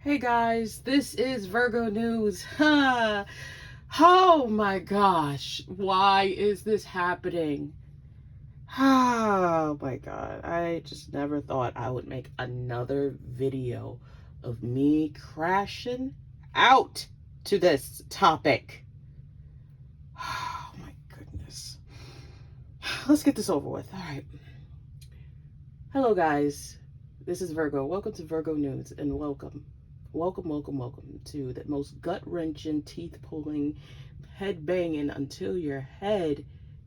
Hey guys, this is Virgo News. Oh my gosh, why is this happening? Oh my god, I just never thought I would make another video of me crashing out to this topic. Oh my goodness. Let's get this over with. All right. Hello guys, this is Virgo. Welcome to Virgo News and welcome to the most gut-wrenching, teeth-pulling, head-banging until your head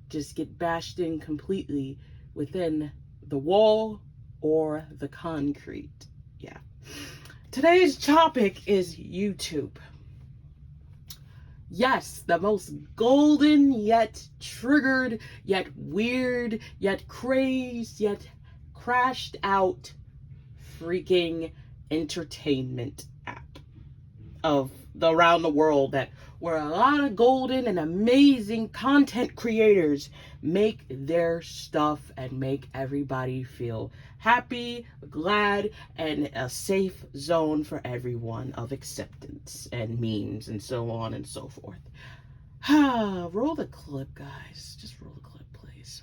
just get bashed in completely within the wall or the concrete. Yeah. Today's topic is YouTube. Yes, the most golden, yet triggered, yet weird, yet crazed, yet crashed out freaking entertainment app of around the world, that where a lot of golden and amazing content creators make their stuff and make everybody feel happy, glad, and a safe zone for everyone of acceptance and memes and so on and so forth. Roll the clip, guys. Just roll the clip, please.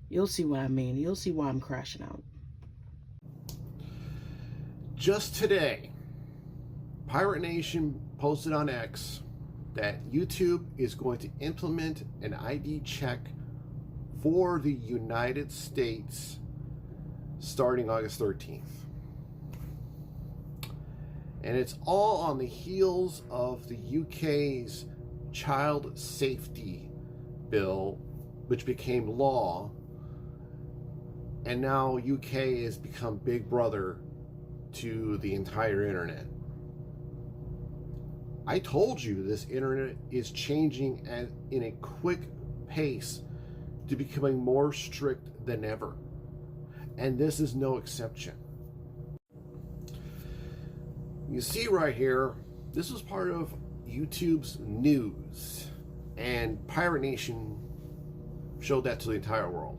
You'll see what I mean. You'll see why I'm crashing out. Just today, Pirate Nation posted on X that YouTube is going to implement an ID check for the United States starting August 13th. And it's all on the heels of the UK's child safety bill, which became law. And now UK has become Big Brother to the entire internet. I told you this internet is changing in a quick pace to becoming more strict than ever. And this is no exception. You see right here, this is part of YouTube's news, and Pirate Nation showed that to the entire world.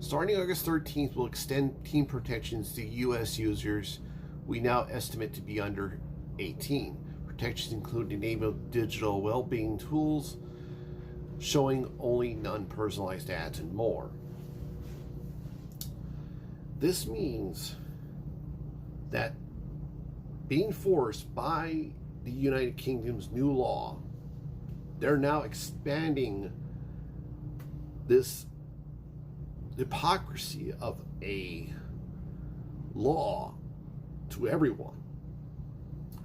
Starting August 13th, we'll extend team protections to U.S. users we now estimate to be under 18. Protections include enabling digital well-being tools, showing only non-personalized ads, and more. This means that being forced by the United Kingdom's new law, they're now expanding this hypocrisy of a law to everyone.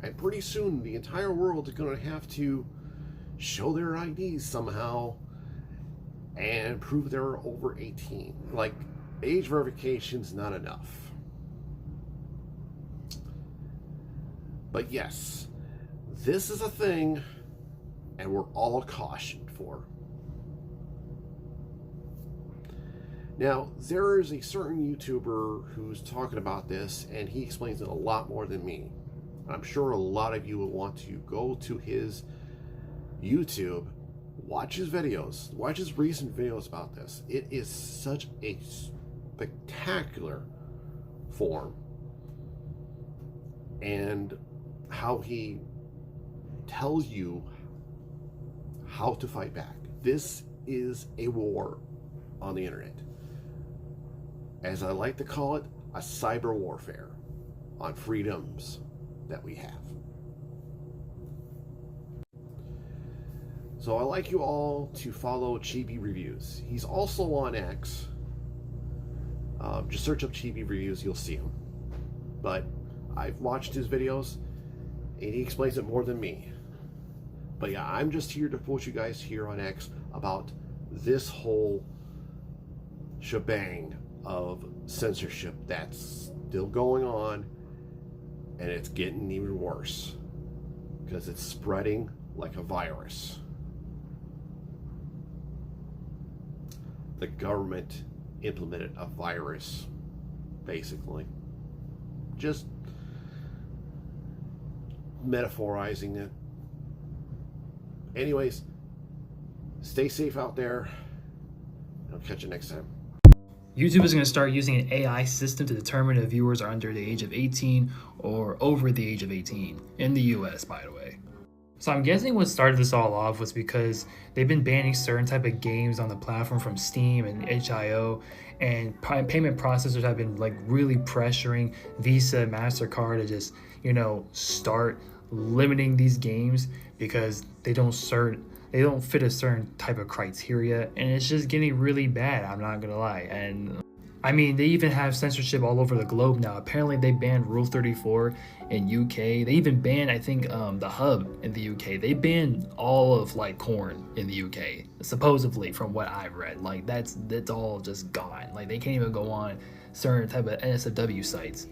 And pretty soon the entire world is going to have to show their IDs somehow and prove they're over 18. Like, age verification's not enough. But yes, this is a thing, and we're all cautioned for. Now, there is a certain YouTuber who's talking about this, and he explains it a lot more than me. I'm sure a lot of you will want to go to his YouTube, watch his videos, watch his recent videos about this. It is such a spectacular form, and how he tells you how to fight back. This is a war on the internet. As I like to call it, a cyber warfare on freedoms that we have. So I'd like you all to follow Chibi Reviews. He's also on X. Just search up Chibi Reviews, you'll see him. But I've watched his videos, and he explains it more than me. But yeah, I'm just here to put you guys here on X about this whole shebang of censorship that's still going on, and it's getting even worse because it's spreading like a virus. The government implemented a virus, basically. Just metaphorizing it. Anyways, stay safe out there, and I'll catch you next time. YouTube is going to start using an AI system to determine if viewers are under the age of 18 or over the age of 18 in the US, by the way. So I'm guessing what started this all off was because they've been banning certain type of games on the platform from Steam and HIO, and payment processors have been like really pressuring Visa, MasterCard to just, you know, start limiting these games because they don't fit a certain type of criteria, and it's just getting really bad, I'm not gonna lie. And I mean, they even have censorship all over the globe now. Apparently they banned Rule 34 in UK. They even banned, I think, the Hub in the UK. They banned all of like corn in the UK, supposedly, from what I've read. Like that's all just gone. Like they can't even go on certain type of NSFW sites.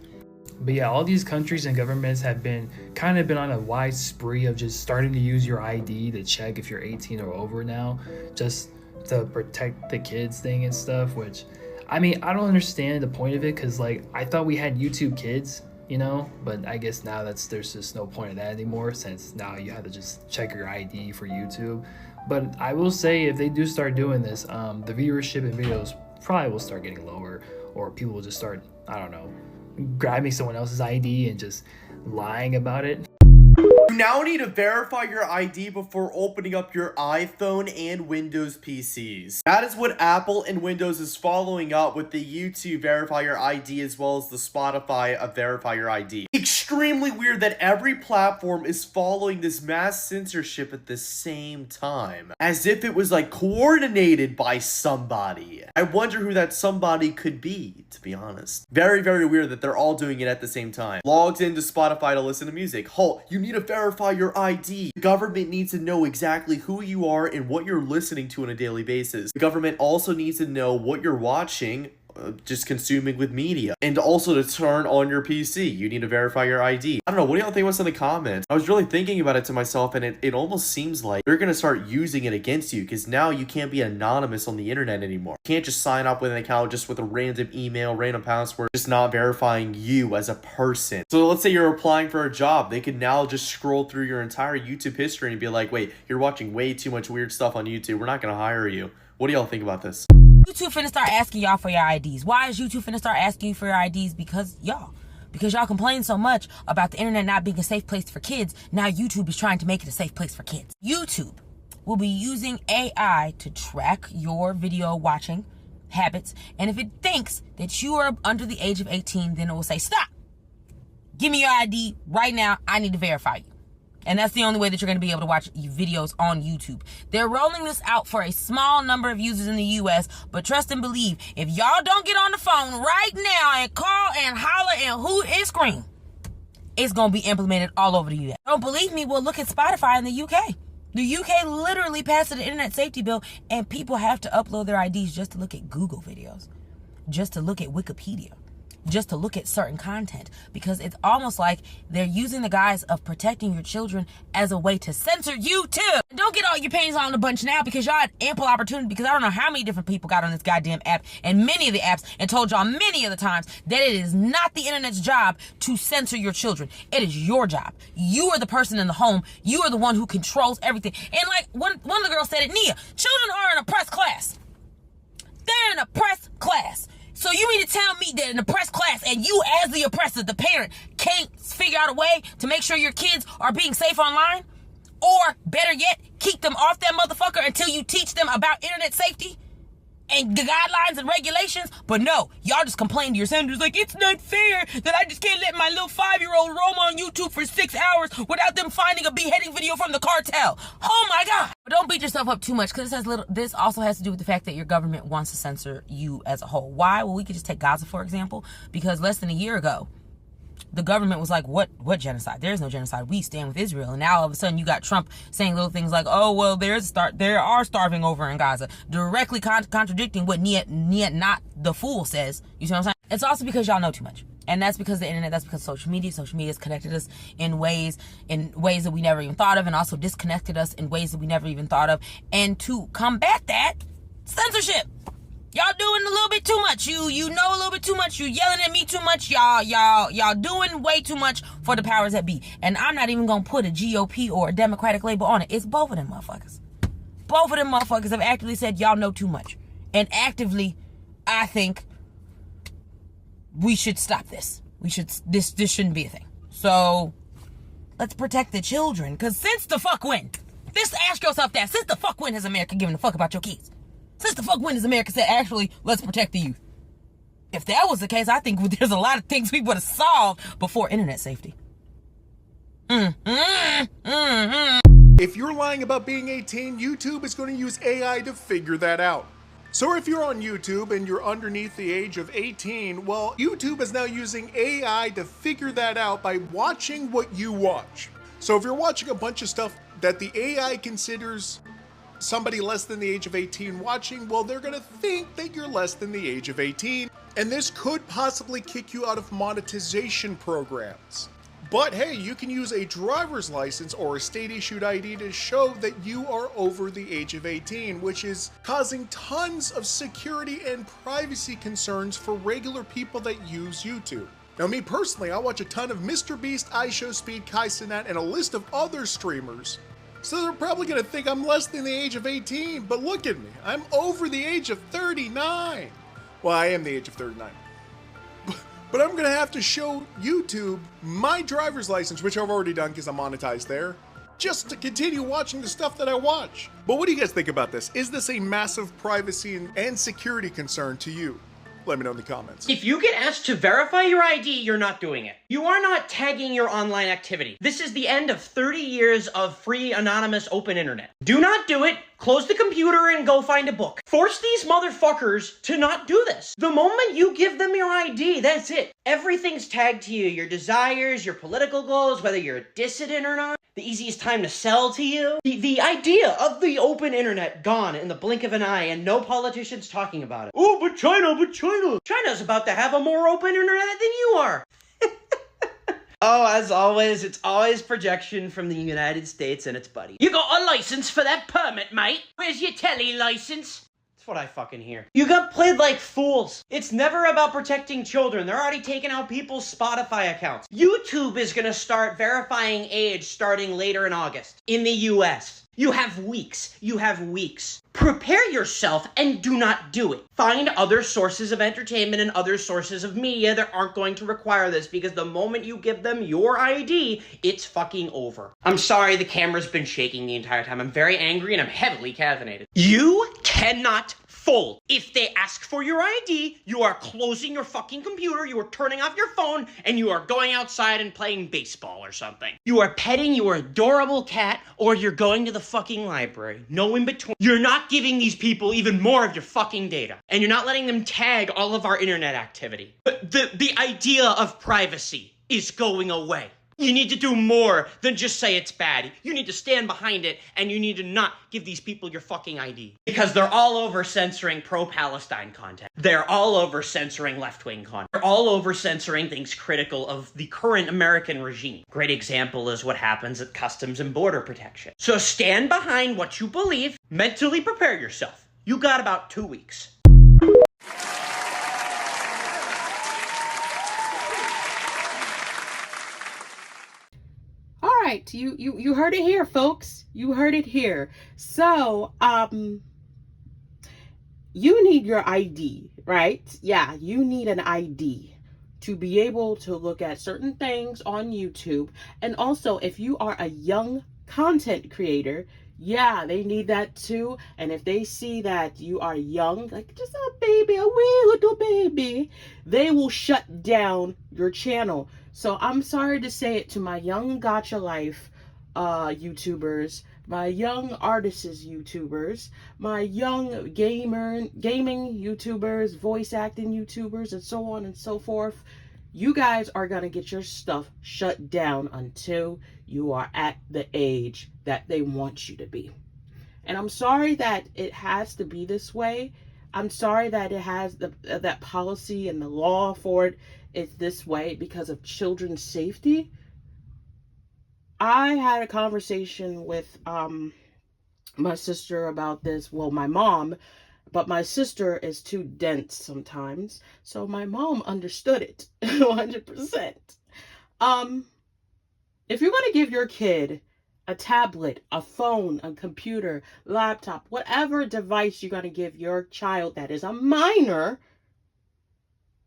But yeah, all these countries and governments have been on a wide spree of just starting to use your ID to check if you're 18 or over now, just to protect the kids thing and stuff, which, I mean, I don't understand the point of it, because like I thought we had YouTube Kids, you know, but I guess now there's just no point of that anymore, since now you have to just check your ID for YouTube. But I will say, if they do start doing this, the viewership in videos probably will start getting lower, or people will just start, I don't know, grabbing someone else's ID and just lying about it. You now need to verify your ID before opening up your iPhone and Windows PCs. That is what Apple and Windows is following up with the YouTube Verify Your ID, as well as the Spotify of Verify Your ID. Extremely weird that every platform is following this mass censorship at the same time, as if it was like coordinated by somebody. I wonder who that somebody could be, to be honest. Very, very weird that they're all doing it at the same time. Logged into Spotify to listen to music. Halt, you need to verify your ID. The government needs to know exactly who you are and what you're listening to on a daily basis. The government also needs to know what you're watching, just consuming with media, and also to turn on your PC. You need to verify your ID. I don't know, what do y'all think? What's in the comments? I was really thinking about it to myself, and it almost seems like they're gonna start using it against you, because now you can't be anonymous on the internet anymore. You can't just sign up with an account just with a random email, random password, just not verifying you as a person. So let's say you're applying for a job, they could now just scroll through your entire YouTube history and be like, wait, you're watching way too much weird stuff on YouTube, we're not gonna hire you. What do y'all think about this? YouTube finna start asking y'all for your IDs. Why is YouTube finna start asking you for your IDs? Because y'all complain so much about the internet not being a safe place for kids. Now YouTube is trying to make it a safe place for kids. YouTube will be using AI to track your video watching habits. And if it thinks that you are under the age of 18, then it will say, stop. Give me your ID right now. I need to verify you. And that's the only way that you're going to be able to watch videos on YouTube. They're rolling this out for a small number of users in the US, but trust and believe, if y'all don't get on the phone right now and call and holler and hoot and scream, it's going to be implemented all over the US. Don't believe me? Well, look at Spotify in the UK. The UK literally passed an internet safety bill, and people have to upload their IDs just to look at Google videos, just to look at Wikipedia, just to look at certain content, because it's almost like they're using the guise of protecting your children as a way to censor you too. Don't get all your panties on the bunch now, because y'all had ample opportunity, because I don't know how many different people got on this goddamn app and many of the apps and told y'all many of the times that it is not the internet's job to censor your children. It is your job. You are the person in the home. You are the one who controls everything. And like one of the girls said it, Nia, children are an oppressed class. They're an oppressed class. So you mean to tell me that an oppressed class, and you as the oppressor, the parent, can't figure out a way to make sure your kids are being safe online? Or better yet, keep them off that motherfucker until you teach them about internet safety and the guidelines and regulations? But no, y'all just complain to your senators like, it's not fair that I just can't let my little 5-year-old roam on YouTube for 6 hours without them finding a beheading video from the cartel. Oh my God. But don't beat yourself up too much, because this also has to do with the fact that your government wants to censor you as a whole. Why? Well, we could just take Gaza, for example, because less than a year ago, the government was like, what genocide? There is no genocide. We stand with Israel. And now all of a sudden you got Trump saying little things like, oh, well, there are starving over in Gaza, directly contradicting what Niet not the fool says. You see what I'm saying? It's also because y'all know too much. And that's because the internet, that's because social media has connected us in ways that we never even thought of, and also disconnected us in ways that we never even thought of. And to combat that, censorship. Y'all doing a little bit too much. You know a little bit too much. You yelling at me too much. Y'all doing way too much for the powers that be. And I'm not even gonna put a GOP or a Democratic label on it. It's both of them motherfuckers. Both of them motherfuckers have actively said y'all know too much. And actively, I think, we should stop this. This shouldn't be a thing. So let's protect the children. Because since the fuck when? Just ask yourself that. Since the fuck when has America given a fuck about your kids? Since the fuck when has America said, actually, let's protect the youth? If that was the case, I think there's a lot of things we would have solved before internet safety. If you're lying about being 18, YouTube is going to use AI to figure that out. So if you're on YouTube and you're underneath the age of 18, well, YouTube is now using AI to figure that out by watching what you watch. So if you're watching a bunch of stuff that the AI considers somebody less than the age of 18 watching, well, they're going to think that you're less than the age of 18. And this could possibly kick you out of monetization programs. But hey, you can use a driver's license or a state-issued ID to show that you are over the age of 18, which is causing tons of security and privacy concerns for regular people that use YouTube. Now, me personally, I watch a ton of MrBeast, iShowSpeed, Kai Cenat, and a list of other streamers. So they're probably gonna think I'm less than the age of 18, but look at me, I'm over the age of 39. Well, I am the age of 39. But I'm gonna have to show YouTube my driver's license, which I've already done because I'm monetized there, just to continue watching the stuff that I watch. But what do you guys think about this? Is this a massive privacy and security concern to you? Let me know in the comments. If you get asked to verify your ID, you're not doing it. You are not tagging your online activity. This is the end of 30 years of free, anonymous, open internet. Do not do it. Close the computer and go find a book. Force these motherfuckers to not do this. The moment you give them your ID, that's it. Everything's tagged to you. Your desires, your political goals, whether you're a dissident or not. The easiest time to sell to you. The idea of the open internet gone in the blink of an eye and no politicians talking about it. Oh, but China. China's about to have a more open internet than you are. Oh, as always, it's always projection from the United States and its buddy. You got a license for that permit, mate? Where's your telly license? That's what I fucking hear. You got played like fools. It's never about protecting children. They're already taking out people's Spotify accounts. YouTube is gonna start verifying age starting later in August in the US. You have weeks. Prepare yourself and do not do it. Find other sources of entertainment and other sources of media that aren't going to require this, because the moment you give them your ID, it's fucking over. I'm sorry the camera's been shaking the entire time. I'm very angry and I'm heavily caffeinated. You cannot fold. If they ask for your ID, you are closing your fucking computer, you are turning off your phone, and you are going outside and playing baseball or something. You are petting your adorable cat, or you're going to the fucking library. No in between. You're not giving these people even more of your fucking data. And you're not letting them tag all of our internet activity. But the idea of privacy is going away. You need to do more than just say it's bad. You need to stand behind it, and you need to not give these people your fucking ID. Because they're all over censoring pro-Palestine content. They're all over censoring left-wing content. They're all over censoring things critical of the current American regime. Great example is what happens at Customs and Border Protection. So stand behind what you believe. Mentally prepare yourself. You got about 2 weeks. All right, you heard it here, folks. You heard it here. So, you need your ID, right? Yeah, you need an ID to be able to look at certain things on YouTube. And also, if you are a young content creator, yeah, they need that too. And if they see that you are young, like just a baby, a wee little baby, they will shut down your channel. So I'm sorry to say it to my young gotcha life YouTubers, my young artists YouTubers, my young gaming YouTubers, voice acting YouTubers, and so on and so forth. You guys are going to get your stuff shut down until you are at the age that they want you to be. And I'm sorry that it has to be this way. I'm sorry that it has that policy and the law for it is this way because of children's safety. I had a conversation with my sister about this. Well, my mom, but my sister is too dense sometimes. So my mom understood it 100%. If you're going to give your kid a tablet, a phone, a computer, laptop, whatever device you're going to give your child that is a minor,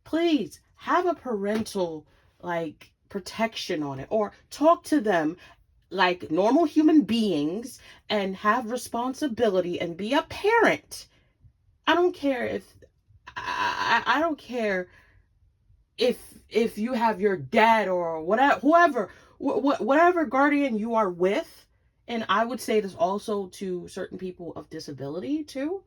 please have a parental like protection on it, or talk to them like normal human beings and have responsibility and be a parent. I don't care if I don't care if you have your dad or whatever, whoever, whatever guardian you are with. And I would say this also to certain people of disability too.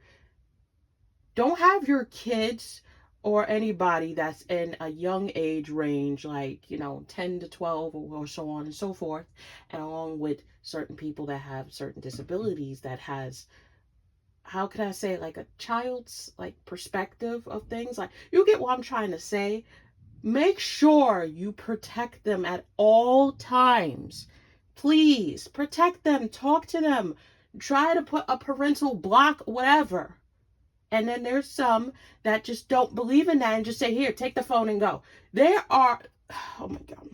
Don't have your kids or anybody that's in a young age range, like, 10 to 12 or so on and so forth, and along with certain people that have certain disabilities that has, how could I say it, like a child's like perspective of things. Like, you get what I'm trying to say. Make sure you protect them at all times. Please protect them, talk to them, try to put a parental block, whatever. And then there's some that just don't believe in that and just say, here, take the phone and go. Oh my God.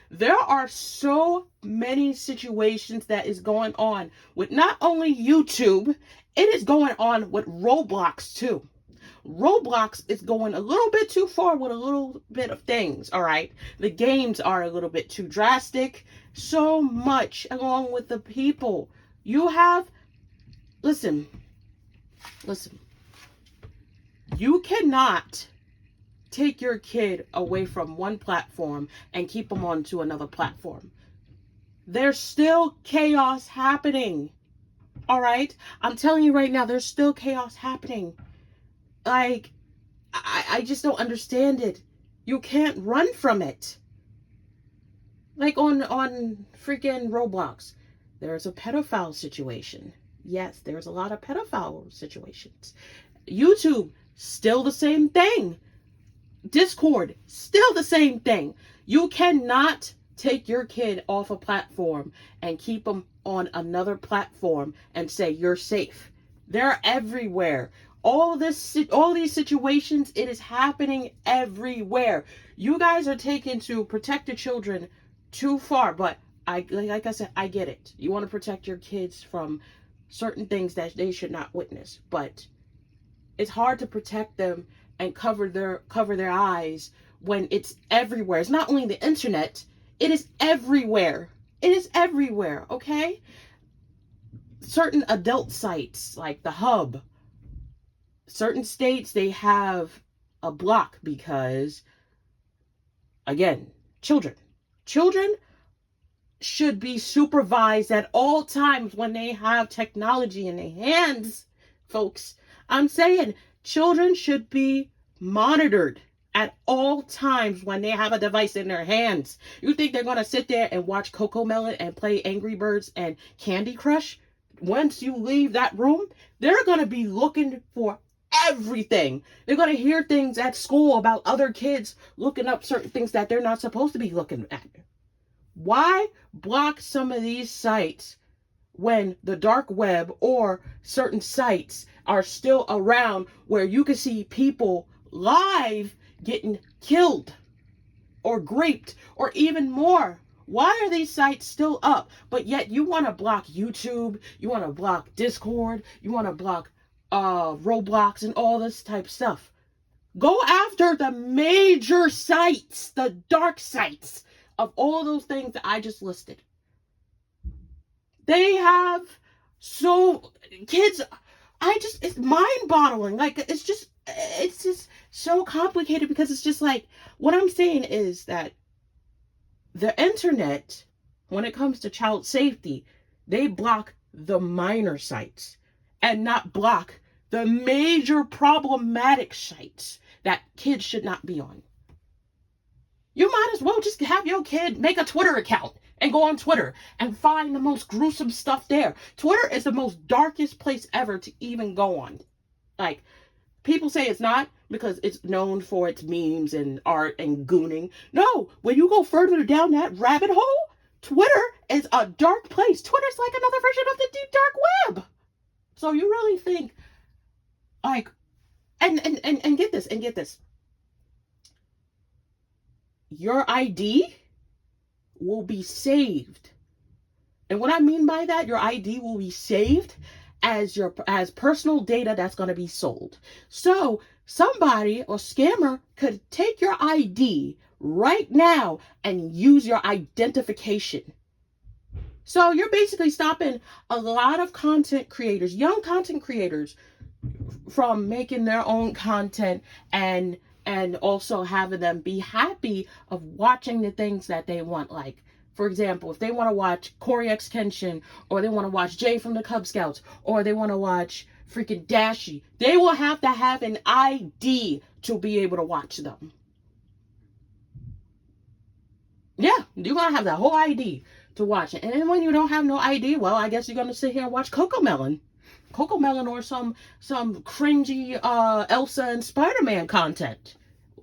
There are so many situations that is going on with not only YouTube, it is going on with Roblox too. Roblox is going a little bit too far with a little bit of things, all right? The games are a little bit too drastic. So much along with the people. Listen. You cannot take your kid away from one platform and keep them onto another platform. There's still chaos happening. All right? I'm telling you right now, there's still chaos happening. Like, I just don't understand it. You can't run from it. Like on freaking Roblox, there's a pedophile situation. Yes, there's a lot of pedophile situations. YouTube, still the same thing. Discord, still the same thing. You cannot take your kid off a platform and keep them on another platform and say you're safe. They're everywhere. All these situations, it is happening everywhere. You guys are taking to protect the children too far, but like I said, I get it. You want to protect your kids from certain things that they should not witness, but it's hard to protect them and cover their eyes when it's everywhere. It's not only the internet, it is everywhere. It is everywhere, okay? Certain adult sites like the Hub, certain states, they have a block because, again, children should be supervised at all times when they have technology in their hands, folks. I'm saying children should be monitored at all times when they have a device in their hands. You think they're going to sit there and watch Cocomelon and play Angry Birds and Candy Crush? Once you leave that room, they're going to be looking for everything. They're going to hear things at school about other kids looking up certain things that they're not supposed to be looking at. Why block some of these sites when the dark web or certain sites are still around where you can see people live getting killed or raped or even more? Why are these sites still up? But yet you want to block YouTube, you want to block Discord, you want to block Roblox and all this type of stuff. Go after the major sites, the dark sites of all those things that I just listed. They have kids, it's mind-boggling. Like, it's just so complicated because it's just like, what I'm saying is that the internet, when it comes to child safety, they block the minor sites and not block the major problematic sites that kids should not be on. You might as well just have your kid make a Twitter account and go on Twitter and find the most gruesome stuff there. Twitter is the most darkest place ever to even go on. Like, people say it's not because it's known for its memes and art and gooning. No, when you go further down that rabbit hole, Twitter is a dark place. Twitter's like another version of the deep dark web. So you really think, like, and get this. Your ID will be saved. And what I mean by that, your ID will be saved as personal data that's going to be sold. So somebody or scammer could take your ID right now and use your identification. So you're basically stopping a lot of content creators, young content creators, from making their own content and also having them be happy of watching the things that they want. Like, for example, if they want to watch Corey X Kenshin, or they want to watch Jay from the Cub Scouts, or they want to watch freaking Dashi, they will have to have an ID to be able to watch them. Yeah, you're going to have the whole ID to watch it. And then when you don't have no ID, well, I guess you're going to sit here and watch Cocomelon, or some cringy Elsa and Spider-Man content.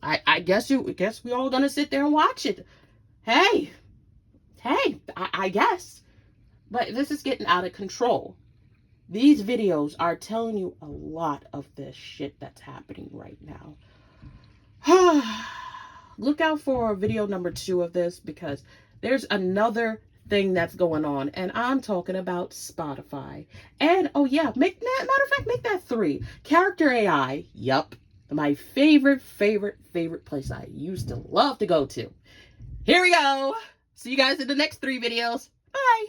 I guess we all gonna sit there and watch it. Hey, I guess. But this is getting out of control. These videos are telling you a lot of this shit that's happening right now. Look out for video number 2 of this, because there's another thing that's going on, and I'm talking about Spotify. And oh yeah, matter of fact, make that 3. Character AI. Yup, my favorite place I used to love to go to. Here we go. See you guys in the next 3 videos. Bye.